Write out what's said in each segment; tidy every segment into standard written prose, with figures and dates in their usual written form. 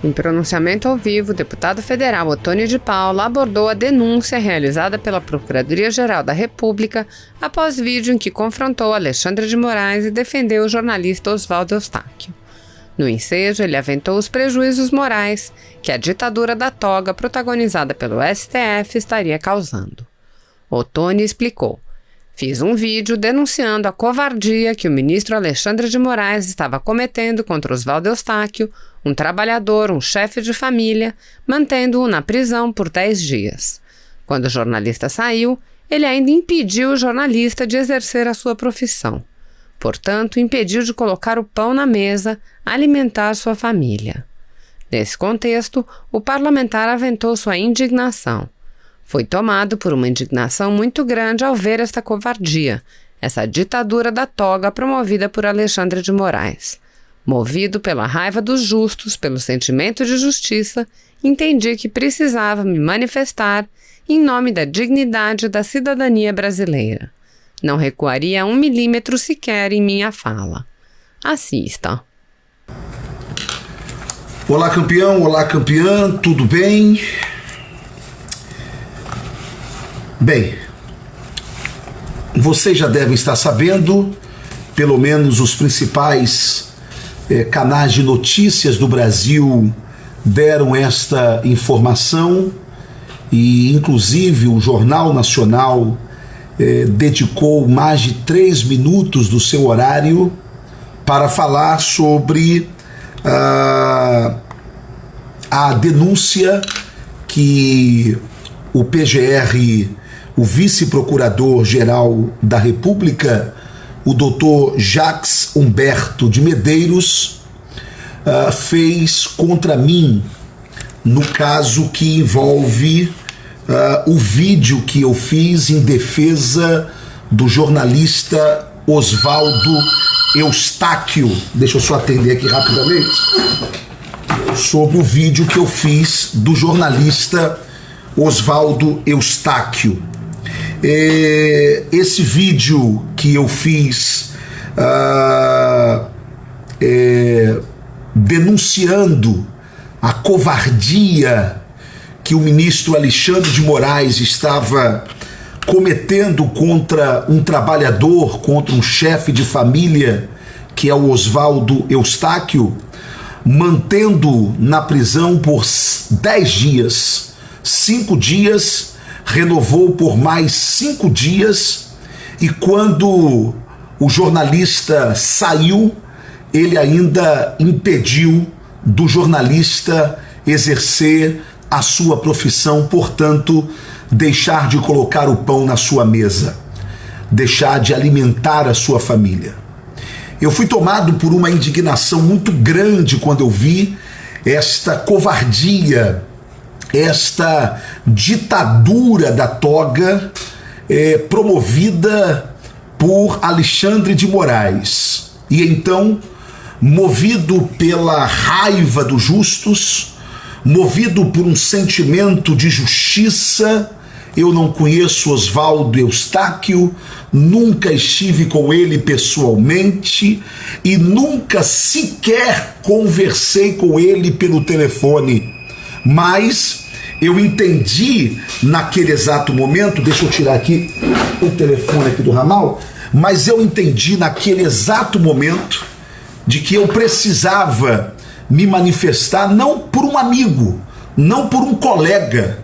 Em pronunciamento ao vivo, o deputado federal Ottoni de Paula abordou a denúncia realizada pela Procuradoria-Geral da República após vídeo em que confrontou Alexandre de Moraes e defendeu o jornalista Oswaldo Eustáquio. No ensejo, ele aventou os prejuízos morais que a ditadura da toga protagonizada pelo STF estaria causando. Ottoni explicou: "Fiz um vídeo denunciando a covardia que o ministro Alexandre de Moraes estava cometendo contra Oswaldo Eustáquio, um trabalhador, um chefe de família, mantendo-o na prisão por 10 dias. Quando o jornalista saiu, ele ainda impediu o jornalista de exercer a sua profissão. Portanto, impediu de colocar o pão na mesa, alimentar sua família." Nesse contexto, o parlamentar aventou sua indignação. Foi tomado por uma indignação muito grande ao ver esta covardia, essa ditadura da toga promovida por Alexandre de Moraes. Movido pela raiva dos justos, pelo sentimento de justiça, entendi que precisava me manifestar em nome da dignidade da cidadania brasileira. Não recuaria 1 milímetro sequer em minha fala. Assista. Olá, campeão, olá, campeã, tudo bem? Bem, vocês já devem estar sabendo, pelo menos os principais canais de notícias do Brasil deram esta informação e, inclusive, o Jornal Nacional dedicou mais de 3 minutos do seu horário para falar sobre a denúncia que o PGR, o vice-procurador-geral da República, o doutor Jacques Humberto de Medeiros, fez contra mim, no caso que envolve o vídeo que eu fiz em defesa do jornalista Oswaldo Eustáquio. Deixa eu só atender aqui rapidamente. Sobre o vídeo que eu fiz do jornalista Oswaldo Eustáquio. Esse vídeo que eu fiz denunciando a covardia que o ministro Alexandre de Moraes estava cometendo contra um trabalhador, contra um chefe de família, que é o Oswaldo Eustáquio, mantendo na prisão por 10 dias, 5 dias, renovou por mais 5 dias, e quando o jornalista saiu, ele ainda impediu do jornalista exercer a sua profissão, portanto, deixar de colocar o pão na sua mesa, deixar de alimentar a sua família. Eu fui tomado por uma indignação muito grande quando eu vi esta covardia, esta ditadura da toga promovida por Alexandre de Moraes. E então, movido pela raiva dos justos, movido por um sentimento de justiça, eu não conheço Oswaldo Eustáquio, nunca estive com ele pessoalmente e nunca sequer conversei com ele pelo telefone. Mas eu entendi naquele exato momento, deixa eu tirar aqui o telefone aqui do ramal, mas eu entendi naquele exato momento de que eu precisava me manifestar não por um amigo, não por um colega,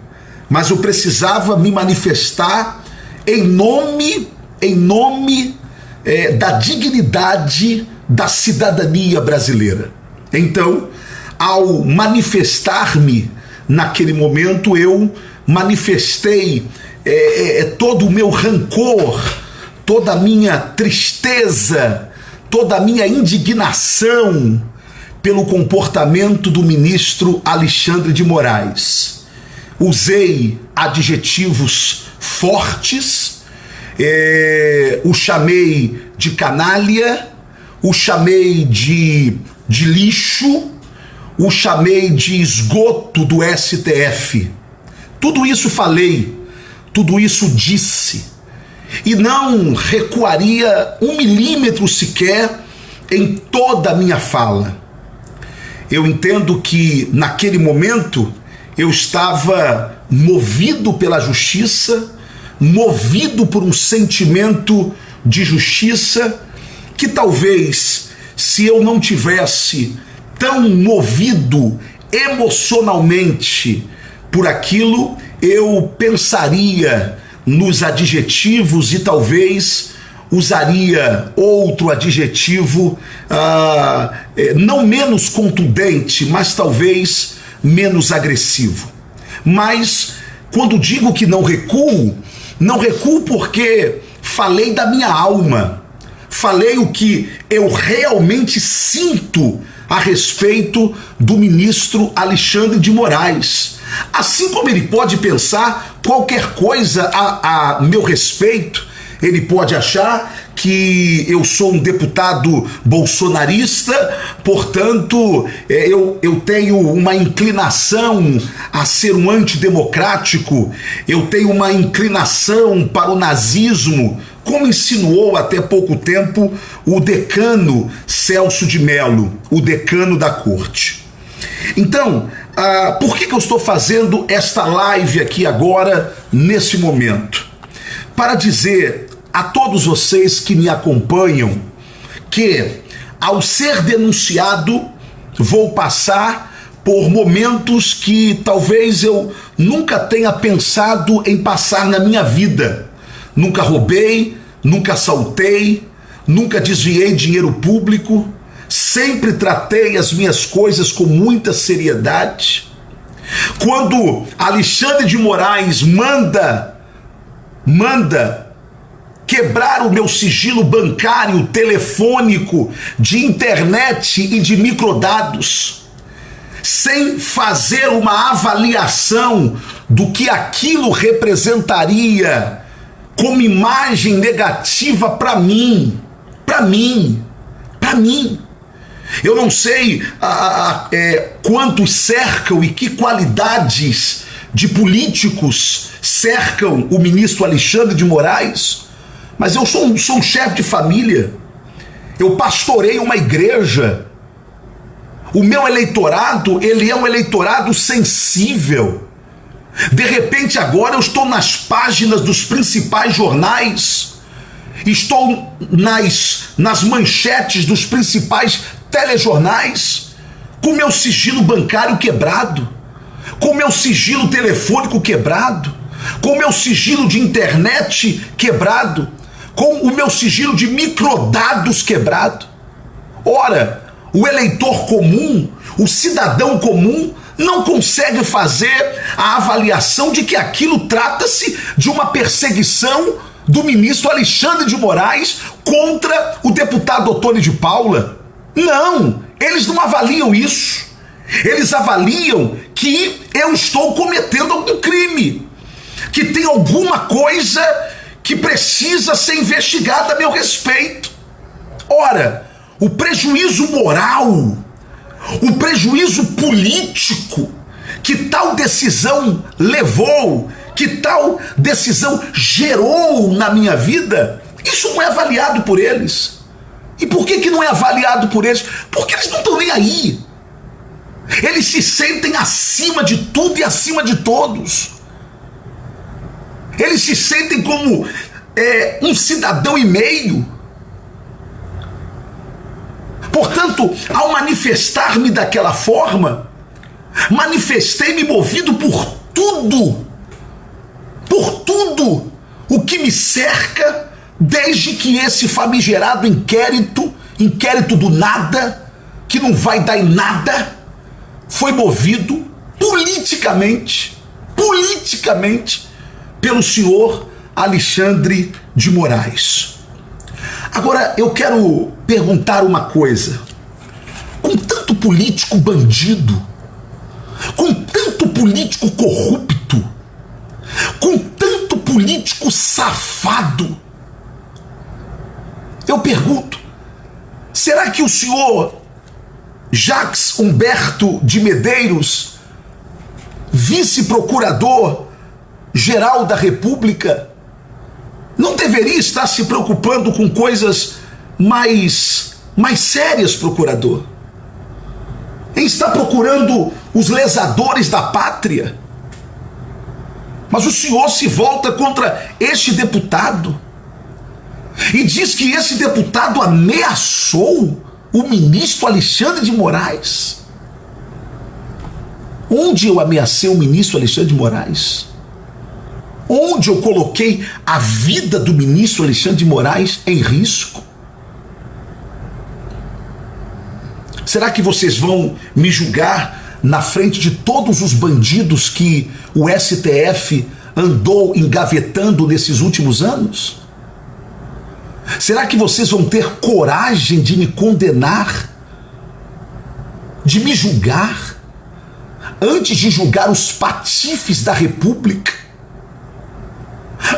mas eu precisava me manifestar em nome da dignidade da cidadania brasileira. Então, ao manifestar-me naquele momento, eu manifestei todo o meu rancor, toda a minha tristeza, toda a minha indignação pelo comportamento do ministro Alexandre de Moraes. Usei adjetivos fortes, o chamei de canalha, o chamei de lixo, o chamei de esgoto do STF. Tudo isso falei, tudo isso disse, e não recuaria 1 milímetro sequer em toda a minha fala. eu entendo que naquele momento eu estava movido pela justiça, movido por um sentimento de justiça, que talvez, se eu não tivesse tão movido emocionalmente por aquilo, eu pensaria nos adjetivos e talvez usaria outro adjetivo, não menos contundente, mas talvez menos agressivo. Mas quando digo que não recuo porque falei da minha alma, falei o que eu realmente sinto a respeito do ministro Alexandre de Moraes. Assim como ele pode pensar qualquer coisa a meu respeito, ele pode achar que eu sou um deputado bolsonarista, portanto, eu tenho uma inclinação a ser um antidemocrático, eu tenho uma inclinação para o nazismo, como insinuou até pouco tempo o decano Celso de Mello, o decano da corte. Então, por que eu estou fazendo esta live aqui agora, nesse momento? Para dizer a todos vocês que me acompanham que, ao ser denunciado, vou passar por momentos que talvez eu nunca tenha pensado em passar na minha vida. Nunca roubei, nunca assaltei, nunca desviei dinheiro público, sempre tratei as minhas coisas com muita seriedade. Quando Alexandre de Moraes manda quebrar o meu sigilo bancário, telefônico, de internet e de microdados, sem fazer uma avaliação do que aquilo representaria como imagem negativa para mim. Eu não sei quantos cercam e que qualidades de políticos cercam o ministro Alexandre de Moraes, mas eu sou um chefe de família, eu pastoreio uma igreja, o meu eleitorado, ele é um eleitorado sensível. De repente agora eu estou nas páginas dos principais jornais, estou nas manchetes dos principais telejornais, com meu sigilo bancário quebrado, com meu sigilo telefônico quebrado, com meu sigilo de internet quebrado, com o meu sigilo de microdados quebrado. Ora, o eleitor comum, o cidadão comum, não consegue fazer a avaliação de que aquilo trata-se de uma perseguição do ministro Alexandre de Moraes contra o deputado Ottoni de Paula. Não, eles não avaliam isso. Eles avaliam que eu estou cometendo algum crime, que tem alguma coisa que precisa ser investigada a meu respeito. Ora, o prejuízo moral, o prejuízo político que tal decisão levou, que tal decisão gerou na minha vida, isso não é avaliado por eles. E por que não é avaliado por eles? Porque eles não estão nem aí. Eles se sentem acima de tudo e acima de todos. Eles se sentem como um cidadão e meio. Portanto, ao manifestar-me daquela forma, manifestei-me movido por tudo o que me cerca, desde que esse famigerado inquérito do nada, que não vai dar em nada, foi movido politicamente pelo senhor Alexandre de Moraes. Agora, eu quero perguntar uma coisa. Com tanto político bandido, com tanto político corrupto, com tanto político safado, eu pergunto, será que o senhor Jacques Humberto de Medeiros, vice-procurador-geral da República, não deveria estar se preocupando com coisas mais sérias, procurador? em estar procurando os lesadores da pátria. Mas o senhor se volta contra este deputado e diz que esse deputado ameaçou o ministro Alexandre de Moraes. Onde eu ameacei o ministro Alexandre de Moraes? Onde eu coloquei a vida do ministro Alexandre de Moraes em risco? Será que vocês vão me julgar na frente de todos os bandidos que o STF andou engavetando nesses últimos anos? Será que vocês vão ter coragem de me condenar, de me julgar, antes de julgar os patifes da República,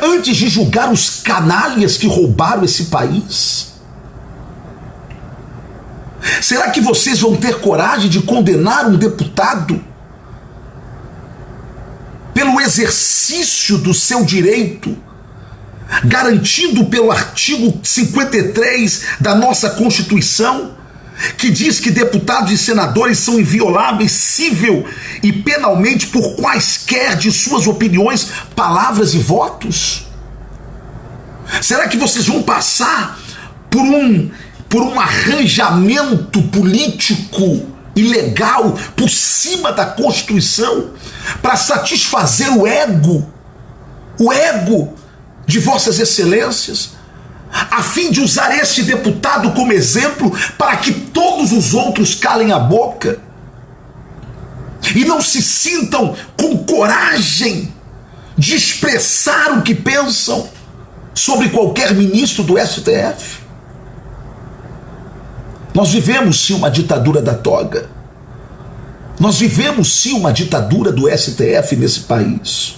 antes de julgar os canalhas que roubaram esse país? Será que vocês vão ter coragem de condenar um deputado pelo exercício do seu direito, garantido pelo artigo 53 da nossa Constituição, que diz que deputados e senadores são invioláveis civil e penalmente por quaisquer de suas opiniões, palavras e votos? Será que vocês vão passar por um arranjamento político ilegal por cima da Constituição para satisfazer o ego de vossas excelências, a fim de usar este deputado como exemplo para que todos os outros calem a boca e não se sintam com coragem de expressar o que pensam sobre qualquer ministro do STF? Nós vivemos sim uma ditadura da toga. Nós vivemos sim uma ditadura do STF nesse país.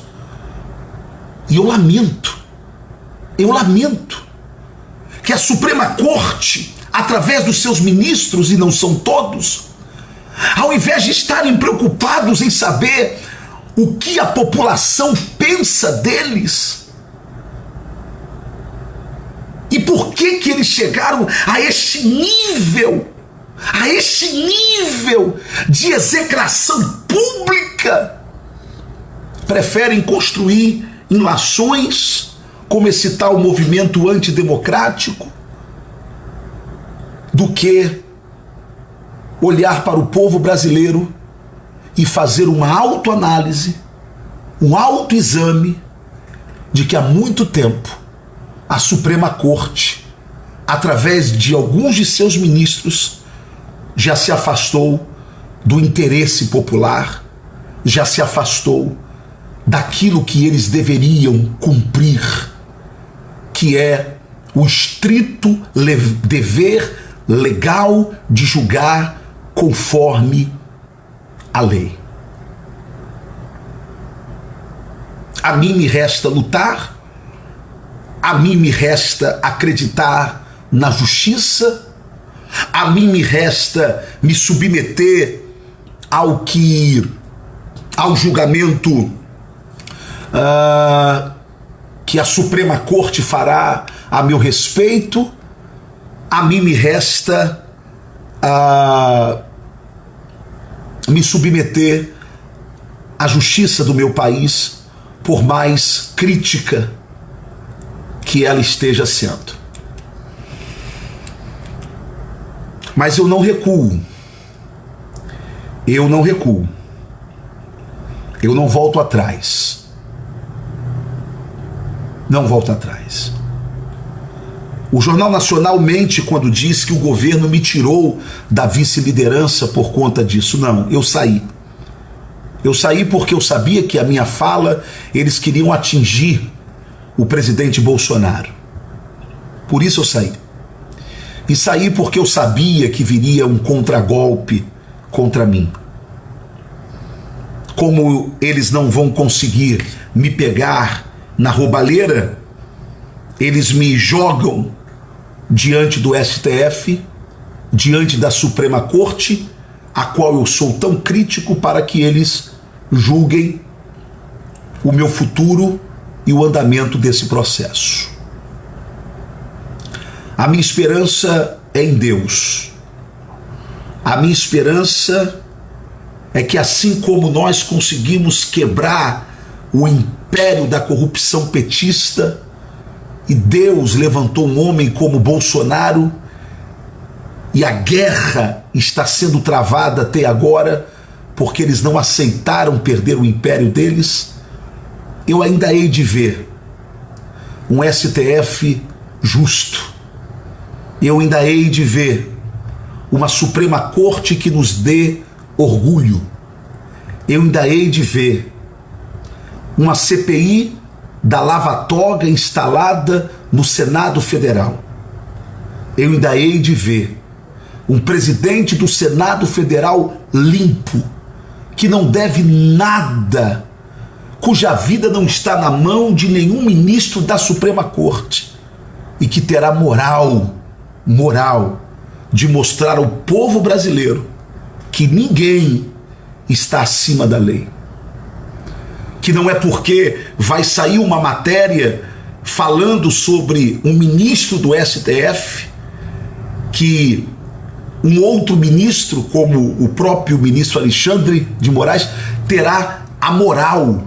E eu lamento que a Suprema Corte, através dos seus ministros, e não são todos, ao invés de estarem preocupados em saber o que a população pensa deles, e por que eles chegaram a este nível de execração pública, preferem construir ilações como esse tal movimento antidemocrático, do que olhar para o povo brasileiro e fazer uma autoanálise, um autoexame de que há muito tempo a Suprema Corte, através de alguns de seus ministros, já se afastou do interesse popular, já se afastou daquilo que eles deveriam cumprir, que é o estrito dever legal de julgar conforme a lei. A mim me resta lutar, a mim me resta acreditar na justiça, a mim me resta me submeter ao julgamento que a Suprema Corte fará a meu respeito. A mim me resta me submeter à justiça do meu país, por mais crítica que ela esteja sendo. Mas eu não recuo. Eu não volto atrás. Não volto atrás. O Jornal Nacional mente quando diz que o governo me tirou da vice-liderança por conta disso. Não, eu saí. Eu saí porque eu sabia que a minha fala, eles queriam atingir o presidente Bolsonaro. Por isso eu saí. E saí porque eu sabia que viria um contragolpe contra mim. Como eles não vão conseguir me pegar na roubalheira, eles me jogam diante do STF, diante da Suprema Corte, a qual eu sou tão crítico, para que eles julguem o meu futuro e o andamento desse processo. A minha esperança é em Deus. A minha esperança é que assim como nós conseguimos quebrar o império da corrupção petista e Deus levantou um homem como Bolsonaro e a guerra está sendo travada até agora porque eles não aceitaram perder o império deles, eu ainda hei de ver um STF justo. Eu ainda hei de ver uma Suprema Corte que nos dê orgulho. Eu ainda hei de ver uma CPI da lava-toga instalada no Senado Federal. Eu ainda hei de ver um presidente do Senado Federal limpo, que não deve nada, cuja vida não está na mão de nenhum ministro da Suprema Corte e que terá moral de mostrar ao povo brasileiro que ninguém está acima da lei. Que não é porque vai sair uma matéria falando sobre um ministro do STF que um outro ministro, como o próprio ministro Alexandre de Moraes, terá a moral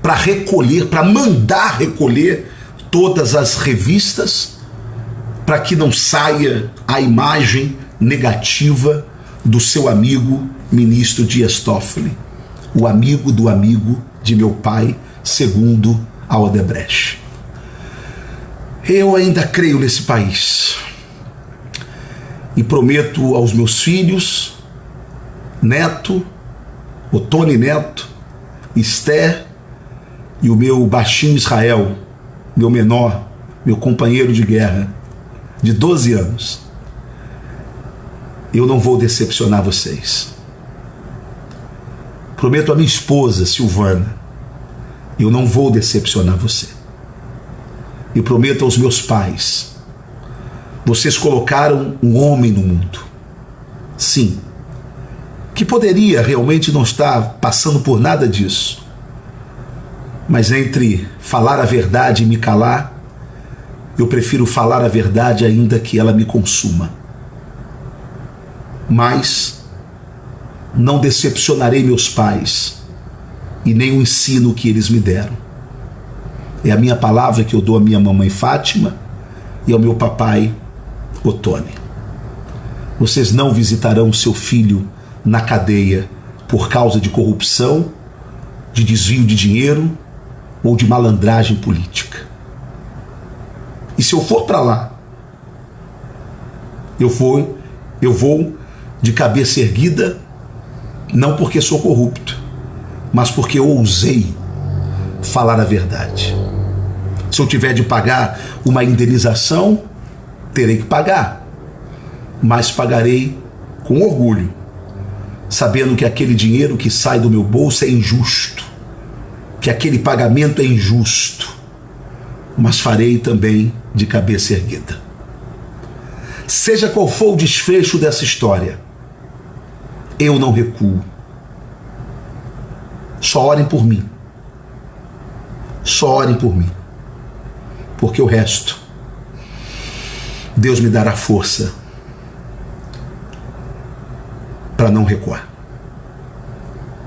para recolher, para mandar recolher todas as revistas, para que não saia a imagem negativa do seu amigo ministro Dias Toffoli, o amigo do amigo de meu pai, segundo a Odebrecht. Eu ainda creio nesse país e prometo aos meus filhos, Neto, Otone Neto, Esther e o meu baixinho Israel, meu menor, meu companheiro de guerra, de 12 anos, eu não vou decepcionar vocês. Prometo à minha esposa, Silvana, eu não vou decepcionar você. E prometo aos meus pais, vocês colocaram um homem no mundo, sim, que poderia realmente não estar passando por nada disso, mas entre falar a verdade e me calar, eu prefiro falar a verdade ainda que ela me consuma. Mas não decepcionarei meus pais e nem o ensino que eles me deram. É a minha palavra que eu dou à minha mamãe Fátima e ao meu papai Otone. Vocês não visitarão seu filho na cadeia por causa de corrupção, de desvio de dinheiro ou de malandragem política. E se eu for para lá, eu vou de cabeça erguida, não porque sou corrupto, mas porque eu ousei falar a verdade. Se eu tiver de pagar uma indenização, terei que pagar, mas pagarei com orgulho, sabendo que aquele dinheiro que sai do meu bolso é injusto, que aquele pagamento é injusto, mas farei também de cabeça erguida. Seja qual for o desfecho dessa história, eu não recuo. Só orem por mim. Só orem por mim. Porque o resto, Deus me dará força para não recuar.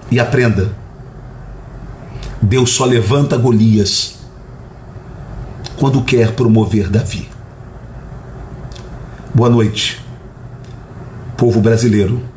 E aprenda, Deus só levanta Golias quando quer promover Davi. Boa noite, povo brasileiro.